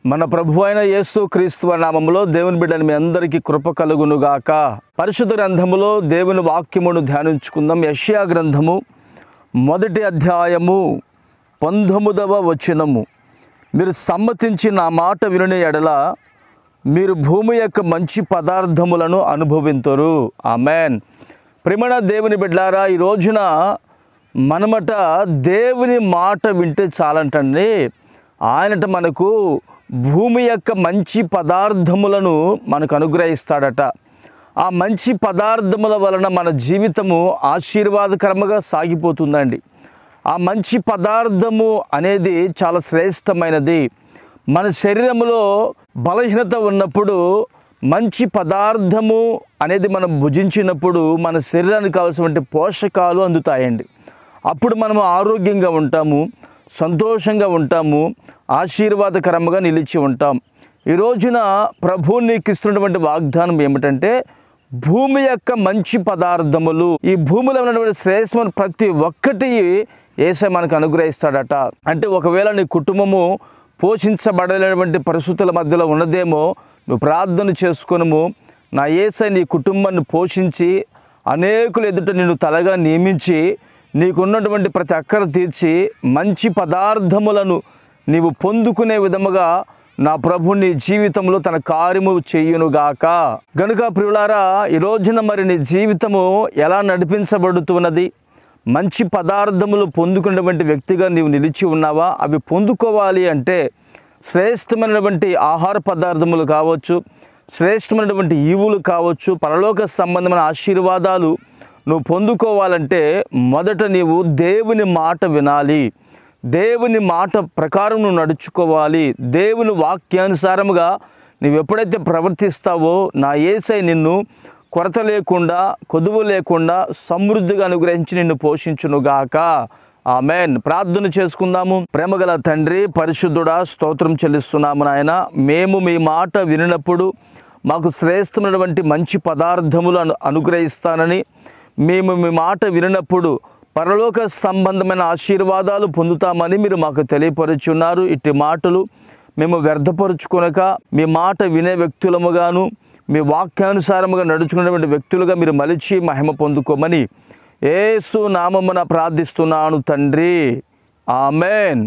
మన ప్రభువైన యేసు క్రీస్తు నామములో దేవుని బిడ్డని మీ అందరికీ కృప కలుగును గాక. పరిశుద్ధ గ్రంథములో దేవుని వాక్యమును ధ్యానించుకుందాం. యెషయా గ్రంథము 1వ అధ్యాయము 19వ వచనము. మీరు సమ్మతించి నా మాట వినుని ఎడల మీరు భూమి యొక్క మంచి పదార్థములను అనుభవింతురు. ఆమేన్. ప్రియమైన దేవుని బిడ్డలారా, ఈ రోజున మనమట దేవుని మాట వింటే చాలంటండి, ఆయనట మనకు భూమి యొక్క మంచి పదార్థములను మనకు అనుగ్రహిస్తాడట. ఆ మంచి పదార్థముల వలన మన జీవితము ఆశీర్వాదకరంగా సాగిపోతుందండి. ఆ మంచి పదార్థము అనేది చాలా శ్రేష్టమైనది. మన శరీరంలో బలహీనత ఉన్నప్పుడు మంచి పదార్థము అనేది మనం భుజించినప్పుడు మన శరీరానికి కావాల్సినటువంటి పోషకాలు అందుతాయండి. అప్పుడు మనము ఆరోగ్యంగా ఉంటాము, సంతోషంగా ఉంటాము, ఆశీర్వాదకరంగా నిలిచి ఉంటాం. ఈ రోజున ప్రభువు నీకు ఇస్తున్నటువంటి వాగ్దానం ఏమిటంటే, భూమి యొక్క మంచి పదార్థములు, ఈ భూమిలో ఉన్నటువంటి శ్రేష్టమైన ప్రతి ఒక్కటి యేసయ్య మనకు అనుగ్రహిస్తాడట. అంటే ఒకవేళ నీ కుటుంబము పోషించబడలేనటువంటి పరిస్థితుల మధ్యలో ఉన్నదేమో, నువ్వు ప్రార్థన చేసుకొనుము. నా యేసయ్య నీ కుటుంబాన్ని పోషించి అనేకులు ఎదుట నిన్ను తలగా నియమించి నీకున్నటువంటి ప్రతి అక్కర తీర్చి మంచి పదార్థములను నీవు పొందుకునే విధముగా నా ప్రభు నీ జీవితంలో తన కార్యము చేయునుగాక. గనుక ప్రియులారా, ఈ రోజున మరి నీ జీవితము ఎలా నడిపించబడుతున్నది? మంచి పదార్థములు పొందుకున్నటువంటి వ్యక్తిగా నీవు నిలిచి ఉన్నావా? అవి పొందుకోవాలి అంటే శ్రేష్టమైనటువంటి ఆహార పదార్థములు కావచ్చు, శ్రేష్టమైనటువంటి ఈవులు కావచ్చు, పరలోక సంబంధమైన ఆశీర్వాదాలు నువ్వు పొందుకోవాలంటే మొదట నీవు దేవుని మాట వినాలి. దేవుని మాట ప్రకారం నువ్వు నడుచుకోవాలి. దేవుని వాక్యానుసారముగా నువ్వు ఎప్పుడైతే ప్రవర్తిస్తావో నా యేసయ్య నిన్ను కొరత లేకుండా, కొదువు లేకుండా సమృద్ధిగా అనుగ్రహించి నిన్ను పోషించునుగాక. ఆమేన్. ప్రార్థన చేసుకుందాము. ప్రేమగల తండ్రి, పరిశుద్ధుడా, స్తోత్రం చెల్లిస్తున్నాము నాయన. మేము మీ మాట వినినప్పుడు మాకు శ్రేష్టమైనటువంటి మంచి పదార్థములు అనుగ్రహిస్తానని, మేము మీ మాట వినినప్పుడు పరలోక సంబంధమైన ఆశీర్వాదాలు పొందుతామని మీరు మాకు తెలియపరుచున్నారు. ఇట్టి మాటలు మేము వ్యర్థపరుచుకొనక మీ మాట వినే వ్యక్తులముగాను, మీ వాక్యానుసారముగా నడుచుకునేటువంటి వ్యక్తులుగా మీరు మలిచి మహిమ పొందుకోమని యేసు నామమున ప్రార్థిస్తున్నాను తండ్రి. ఆమేన్.